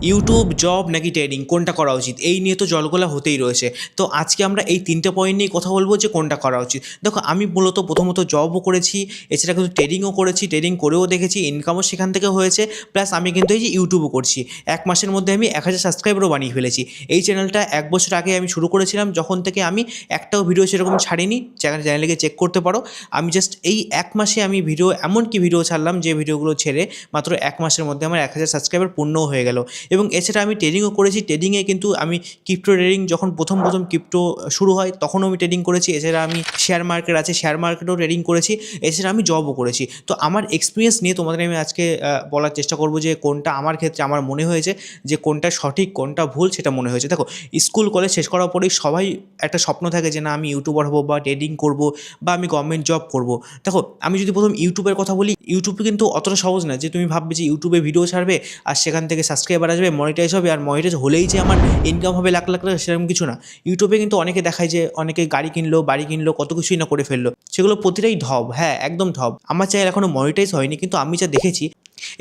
YouTube, job নাকি trading কোনটা করা উচিত এই নিয়ে তো জলগোলা হতেই রয়েছে। তো আজকে আমরা এই 3টে পয়েন্ট নিয়ে কথা বলবো যে কোনটা করা উচিত। দেখো আমি মূলত প্রথমত জবও করেছি, এছাড়া কিন্তু ট্রেডিংও করেছি, ট্রেডিং করেও দেখেছি, ইনকামও সেখান থেকে হয়েছে। প্লাস আমি কিন্তু এই যে ইউটিউবও করছি। 1 মাসের মধ্যে আমি 1000 সাবস্ক্রাইবারও বানিয়ে ফেলেছি। এই চ্যানেলটা 1 বছর আগে আমি শুরু করেছিলাম, যখন থেকে আমি একটাও ভিডিও সেরকম ছাড়িনি। চ্যানেলে গিয়ে চেক করতে পারো। আমি জাস্ট এই 1 মাসে আমি ভিডিও এমনকি ভিডিও ছাড়লাম যে ভিডিওগুলো ছেড়ে মাত্র 1 মাসের মধ্যে আমার 1000 সাবস্ক্রাইবার পূর্ণও হয়ে গেল। এবং এছাড়া আমি ট্রেডিংও করেছি। ট্রেডিংয়ে কিন্তু আমি ক্রিপ্টো ট্রেডিং যখন প্রথম ক্রিপ্টো শুরু হয় তখনও আমি ট্রেডিং করেছি। এছাড়া আমি শেয়ার মার্কেট আছে, শেয়ার মার্কেটেও ট্রেডিং করেছি। এছাড়া আমি জবও করেছি। তো আমার এক্সপিরিয়েন্স নিয়ে তোমাদের আমি আজকে বলার চেষ্টা করব যে কোনটা আমার ক্ষেত্রে আমার মনে হয়েছে যে কোনটা সঠিক কোনটা ভুল সেটা মনে হয়েছে। দেখো স্কুল কলেজ শেষ করার পরেই সবাই একটা স্বপ্ন থাকে যে না আমি ইউটিউবার হবো বা ট্রেডিং করব বা আমি গভর্নমেন্ট জব করব। দেখো আমি যদি প্রথম ইউটিউবের কথা বলি, ইউটিউবে কিন্তু অতটা সহজ না যে তুমি ভাববে যে ইউটিউবে ভিডিও ছাড়বে আর সেখান থেকে সাবস্ক্রাইবার আসবে, মনিটাইজ হবে, আর মনিটাইজ হলেই যে আমার ইনকাম হবে লাখ লাখ টাকা সেরকম কিছু না। ইউটিউবে কিন্তু অনেকে দেখায় যে অনেকে গাড়ি কিনলো, বাড়ি কিনলো, কত কিছুই না করে ফেললো। সেগুলো প্রতিটাই ঢব, হ্যাঁ একদম ঢব। আমার চ্যানেল এখনও মনিটাইজ হয়নি, কিন্তু আমি যা দেখেছি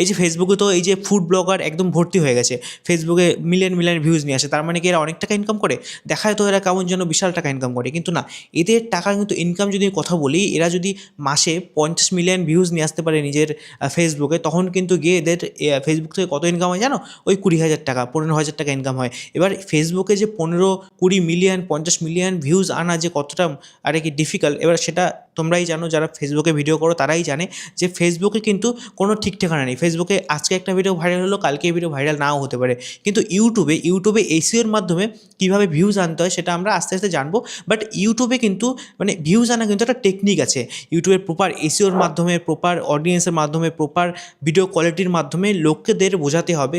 এই যে ফেসবুকে তো এই যে ফুড ব্লগার একদম ভর্তি হয়ে গেছে। ফেসবুকে মিলিয়ন মিলিয়ন ভিউজ নিয়ে আসে, তার মানে কি এরা অনেক টাকা ইনকাম করে? দেখায় তো এরা কেমন যেন বিশাল টাকা ইনকাম করে, কিন্তু না। এদের টাকা কিন্তু ইনকাম যদি কথা বলি, এরা যদি মাসে 50 মিলিয়ন ভিউজ নিয়ে আসতে পারে নিজের ফেসবুকে, তখন কিন্তু গিয়ে এদের ফেসবুক থেকে কত ইনকাম হয় জানো? ওই 20,000 টাকা, 15,000 টাকা ইনকাম হয়। এবার ফেসবুকে যে 15-20 মিলিয়ন 50 মিলিয়ন ভিউজ আনা যে কতটা আরে কি ডিফিকাল্ট, এবার সেটা তোমরাই জানো, যারা ফেসবুকে ভিডিও করো তারাই জানে যে ফেসবুকে কিন্তু কোনো ঠিক ঠিকানা নেই। ফেসবুকে আজকে একটা ভিডিও ভাইরাল হলো, কালকে এই ভিডিও ভাইরাল নাও হতে পারে। কিন্তু ইউটিউবে এসইওর মাধ্যমে কীভাবে ভিউজ আনতে হয় সেটা আমরা আস্তে আস্তে জানবো। বাট ইউটিউবে কিন্তু মানে ভিউজ আনা কিন্তু একটা টেকনিক আছে। ইউটিউবের প্রপার এসইওর মাধ্যমে, প্রপার অডিয়েন্সের মাধ্যমে, প্রপার ভিডিও কোয়ালিটির মাধ্যমে লোকেদের বোঝাতে হবে,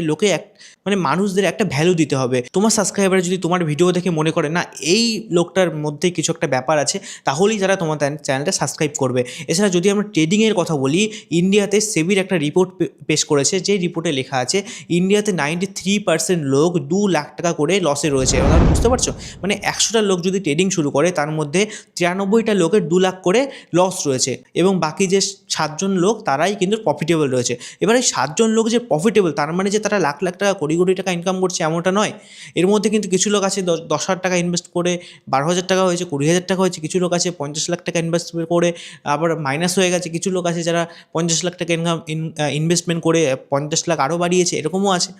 মানে মানুষদের একটা ভ্যালু দিতে হবে। তোমার সাবস্ক্রাইবার যদি তোমার ভিডিও দেখে মনে করে না এই লোকটার মধ্যে কিছু একটা ব্যাপার আছে, তাহলেই যারা তোমার চ্যানেলটা সাবস্ক্রাইব করবে। এছাড়া যদি আমরা ট্রেডিংয়ের কথা বলি, ইন্ডিয়াতে সেবির একটা রিপোর্ট পেশ করেছে, যে রিপোর্টে লেখা আছে ইন্ডিয়াতে 93% লোক 2 লাখ টাকা করে লসে রয়েছে। এবার বুঝতে পারছো, মানে 100টা লোক যদি ট্রেডিং শুরু করে তার মধ্যে 93টা লোকের 2 লাখ করে লস রয়েছে, এবং বাকি যে 7জন লোক তারাই কিন্তু প্রফিটেবল রয়েছে। এবার এই 7জন লোক যে প্রফিটেবল, তার মানে যে তারা লাখ লাখ টাকা, কোটি কোটি টাকা ইনকাম করছে এমনটা নয়। এর মধ্যে কিন্তু কিছু লোক আছে 10,000 টাকা ইনভেস্ট করে 12,000 টাকা হয়েছে, 20,000 টাকা হয়েছে। কিছু লোক আছে 50 লাখ টাকা ইনভেস্ট করে আবার মাইনাস হয়ে গেছে। কিছু লোক আছে যারা 50 লাখ টাকা ইনভেস্টমেন্ট করে 50 লাখ আরও বাড়িয়েছে, এরকমও আছে।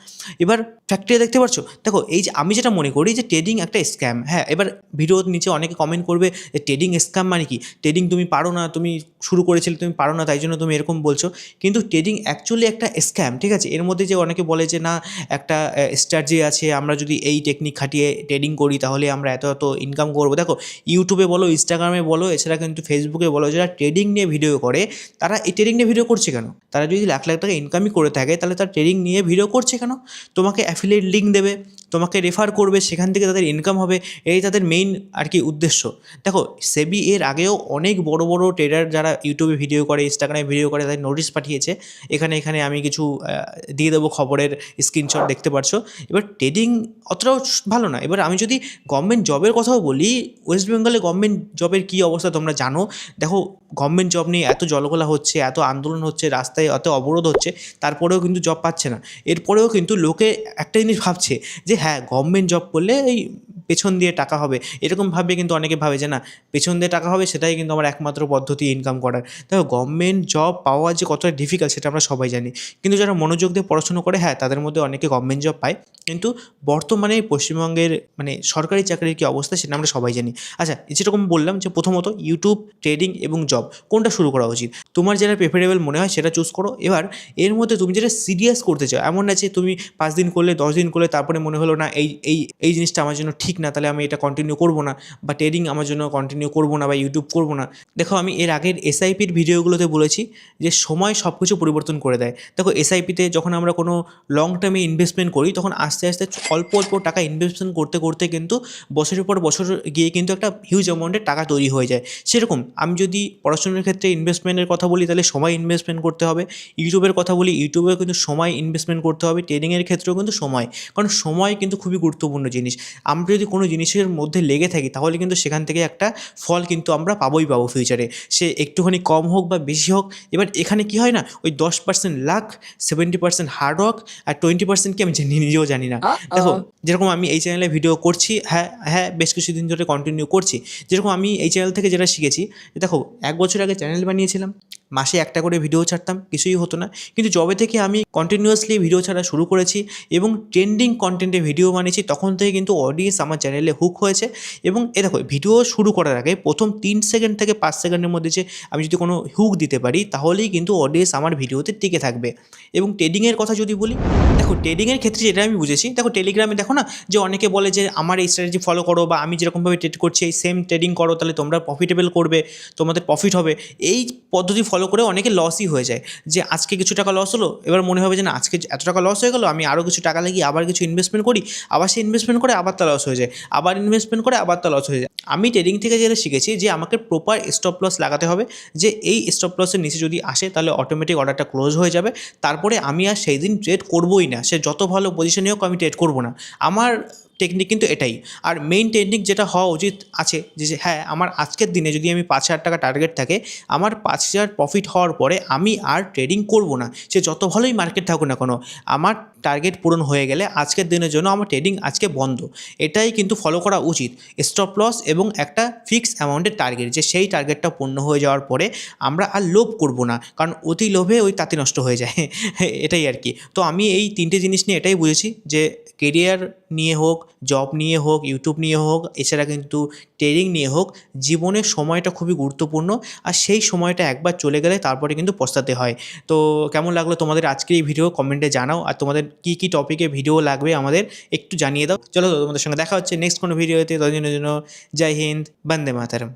এবার ফ্যাক্টরি দেখতে পাচ্ছ। দেখো এই যে আমি যেটা মনে করি যে ট্রেডিং একটা স্ক্যাম। হ্যাঁ, এবার ভিডিওর নিচে অনেকে কমেন্ট করবে যে ট্রেডিং স্ক্যাম মানে কি? ট্রেডিং তুমি পারো না, তুমি শুরু করেছিলে তুমি পারো না, তাই জন্য তুমি এরকম বলছো। কিন্তু ট্রেডিং অ্যাকচুয়ালি একটা স্ক্যাম, ঠিক আছে? এর মধ্যে যে অনেকে বলে যে না একটা স্ট্র্যাটেজি আছে, আমরা যদি এই টেকনিক খাটিয়ে ট্রেডিং করি তাহলে আমরা এত এত ইনকাম করবো। দেখো ইউটিউবে বলো, ইনস্টাগ্রামে বলো, এছাড়া কিন্তু ফেসবুকে বলো, যারা ট্রেডিং নিয়ে ভিডিও করে তারা এই ট্রেডিং নিয়ে ভিডিও করছে কেন? তারা যদি লাখ লাখ টাকা ইনকামই করে থাকে তাহলে তারা ট্রেডিং নিয়ে ভিডিও করছে কেন? তোমাকে অ্যাফিলিয়েট লিঙ্ক দেবে, তোমাকে রেফার করবে, সেখান থেকে তাদের ইনকাম হবে, এই তাদের মেইন আর কি উদ্দেশ্য। দেখো সেবি এর আগেও অনেক বড় বড় ট্রেডার যারা ইউটিউবে ভিডিও করে, ইনস্টাগ্রামে ভিডিও করে, তাদের নোটিশ পাঠিয়েছে। এখানে আমি কিছু দিয়ে দেবো, খবরের স্ক্রিনশট দেখতে পারছো। এবার ট্রেডিং অতটাও ভালো না। এবার আমি যদি গভর্নমেন্ট জবের কথাও বলি, ওয়েস্ট বেঙ্গলে গভর্নমেন্ট জবের কী অবস্থা তোমরা জানো। দেখো গভর্নমেন্ট জব নিয়ে এত জলঘোলা হচ্ছে, এত আন্দোলন হচ্ছে, রাস্তায় এত অবরোধ হচ্ছে, তারপরেও কিন্তু জব পাচ্ছে না। এরপরেও কিন্তু লোকে একটা জিনিস ভাবছে যে হ্যাঁ গভর্নমেন্ট জব করলে এই পেছন দিয়ে টাকা হবে, এরকম ভাবে কিন্তু অনেকে ভাবে যে না পেছন দিয়ে টাকা হবে, সেটাই কিন্তু আমার একমাত্র পদ্ধতি ইনকাম করার। দেখো গভর্নমেন্ট জব পাওয়া যে কতটা ডিফিকাল্ট সেটা আমরা সবাই জানি, কিন্তু যারা মনোযোগ দিয়ে পড়াশুনো করে হ্যাঁ তাদের মধ্যে অনেকে গভর্নমেন্ট জব পায়। কিন্তু বর্তমানে পশ্চিমবঙ্গের মানে সরকারি চাকরির কী অবস্থা সেটা আমরা সবাই জানি। আচ্ছা যেরকম বললাম যে প্রথমত ইউটিউব, ট্রেডিং এবং জব কোনটা শুরু করা উচিত, তোমার যেটা প্রেফারেবল মনে হয় সেটা চুজ করো। এবার এর মধ্যে তুমি যেটা সিরিয়াস করতে চাও, এমন না যে তুমি 5 দিন করলে, 10 দিন করলে, তারপরে মনে হলো না এই জিনিসটা আমার জন্য ঠিক না, তাহলে আমি এটা কন্টিনিউ করবো না, বা ট্রেডিং আমার জন্য কন্টিনিউ করবো না, বা ইউটিউব করবো না। দেখো আমি এর আগের এসআইপির ভিডিওগুলোতে বলেছি যে সময় সব কিছু পরিবর্তন করে দেয়। দেখো এসআইপিতে যখন আমরা কোনো লং টার্মে ইনভেস্টমেন্ট করি, তখন আস্তে আস্তে অল্প অল্প টাকা ইনভেস্টমেন্ট করতে করতে কিন্তু বছরের পর বছর গিয়ে কিন্তু একটা হিউজ অ্যামাউন্টের টাকা তৈরি হয়ে যায়। সেরকম আমি যদি পড়াশোনার ক্ষেত্রে ইনভেস্টমেন্টের কথা বলি তাহলে সময় ইনভেস্টমেন্ট করতে হবে, ইউটিউবের কথা বলি ইউটিউবেও কিন্তু সময় ইনভেস্টমেন্ট করতে হবে, ট্রেডিংয়ের ক্ষেত্রেও কিন্তু সময়, কারণ সময় কিন্তু খুবই গুরুত্বপূর্ণ জিনিস। আমরা যদি কোনো জিনিসের মধ্যে লেগে থাকি তাহলে কিন্তু সেখান থেকে একটা ফল কিন্তু আমরা পাবোই পাবো ফিউচারে, সে একটুখানি কম হোক বা বেশি হোক। এবার এখানে কি হয় না, ওই 10% লাক, 70% হার্ডওয়ার্ক আর 20% কি আমি নিজেও জানি না। দেখো যেরকম আমি এই চ্যানেলে ভিডিও করছি, হ্যাঁ হ্যাঁ বেশ কিছুদিন ধরে কন্টিনিউ করছি, যেরকম আমি এই চ্যানেল থেকে যেটা শিখেছি, দেখো 1 বছর আগে চ্যানেল বানিয়েছিলাম, মাসে একটা করে ভিডিও ছাড়তাম, কিছুই হতো না। কিন্তু যবে থেকে আমি কন্টিনিউয়াসলি ভিডিও ছাড়া শুরু করেছি এবং ট্রেন্ডিং কন্টেন্টে ভিডিও বানিয়েছি, তখন থেকে কিন্তু অডিয়েন্স আমার চ্যানেলে হুক হয়েছে। এবং দেখো ভিডিও শুরু করার আগে প্রথম 3 সেকেন্ড থেকে 5 সেকেন্ডের মধ্যে যে আমি যদি কোনো হুক দিতে পারি, তাহলেই কিন্তু অডিয়েন্স আমার ভিডিওতে টিকে থাকবে। এবং ট্রেডিংয়ের কথা যদি বলি, দেখো ট্রেডিংয়ের ক্ষেত্রে যেটা আমি বুঝেছি, দেখো টেলিগ্রামে দেখো না যে অনেকে বলে যে আমার এই স্ট্র্যাটেজি ফলো করো, বা আমি যেরকমভাবে ট্রেড করছি এই সেম ট্রেডিং করো, তাহলে তোমরা প্রফিটেবল করবে, তোমাদের প্রফিট হবে। এই পদ্ধতি ফলো করে অনেকে লসই হয়ে যায়, যে আজকে কিছু টাকা লস হলো, এবার মনে হবে যে না আজকে এত টাকা লস হয়ে গেলো, আমি আরও কিছু টাকা লাগিয়ে আবার কিছু ইনভেস্টমেন্ট করি, আবার সে ইনভেস্টমেন্ট করে আবার তা লস হয়ে যায়, আবার ইনভেস্টমেন্ট করে আবার তা লস হয়ে যায়। আমি ট্রেডিং থেকে যেটা শিখেছি যে আমাকে প্রপার স্টপ লস লাগাতে হবে, যে এই স্টপ লসের নিচে যদি আসে তাহলে অটোমেটিক অর্ডারটা ক্লোজ হয়ে যাবে, তারপরে আমি আর সেই দিন ট্রেড করবোই না, সে যত ভালো পজিশনে হোক আমি ট্রেড করবো না। আমার টেকনিক কিন্তু এটাই। আর মেইন টেকনিক যেটা হওয়া উচিত আছে যে হ্যাঁ আমার আজকের দিনে যদি আমি 5,000 টাকা টার্গেট থাকে, আমার 5,000 প্রফিট হওয়ার পরে আমি আর ট্রেডিং করব না, সে যত ভালোই মার্কেট থাকুক না কেন, আমার টার্গেট পূরণ হয়ে গেলে আজকের দিনের জন্য আমার ট্রেডিং আজকে বন্ধ। এটাই কিন্তু ফলো করা উচিত, স্টপ লস এবং একটা ফিক্স অ্যামাউন্টের টার্গেট, যে সেই টার্গেটটা পূর্ণ হয়ে যাওয়ার পরে আমরা আর লোভ করব না, কারণ অতি লোভে ওই তাঁতি নষ্ট হয়ে যায় এটাই আর কি। তো আমি এই 3টে জিনিস নিয়ে এটাই বুঝেছি যে কেরিয়ার নিয়ে হোক, জব নিয়ে হোক, ইউটিউব নিয়ে হোক, এছাড়া কিন্তু ট্রেডিং নিয়ে হোক, জীবনের সময়টা খুবই গুরুত্বপূর্ণ। আর সেই সময়টা একবার চলে গেলে তারপরে কিন্তু পস্তাতে হয়। তো কেমন লাগলো তোমাদের আজকের এই ভিডিও কমেন্টে জানাও, আর তোমাদের কী কী টপিকে ভিডিও লাগবে আমাদের একটু জানিয়ে দাও। চলো তোমাদের সঙ্গে দেখা হচ্ছে নেক্সট কোনো ভিডিওতে, ততদিনের জন্য জয় হিন্দ, বন্দে মাতরম।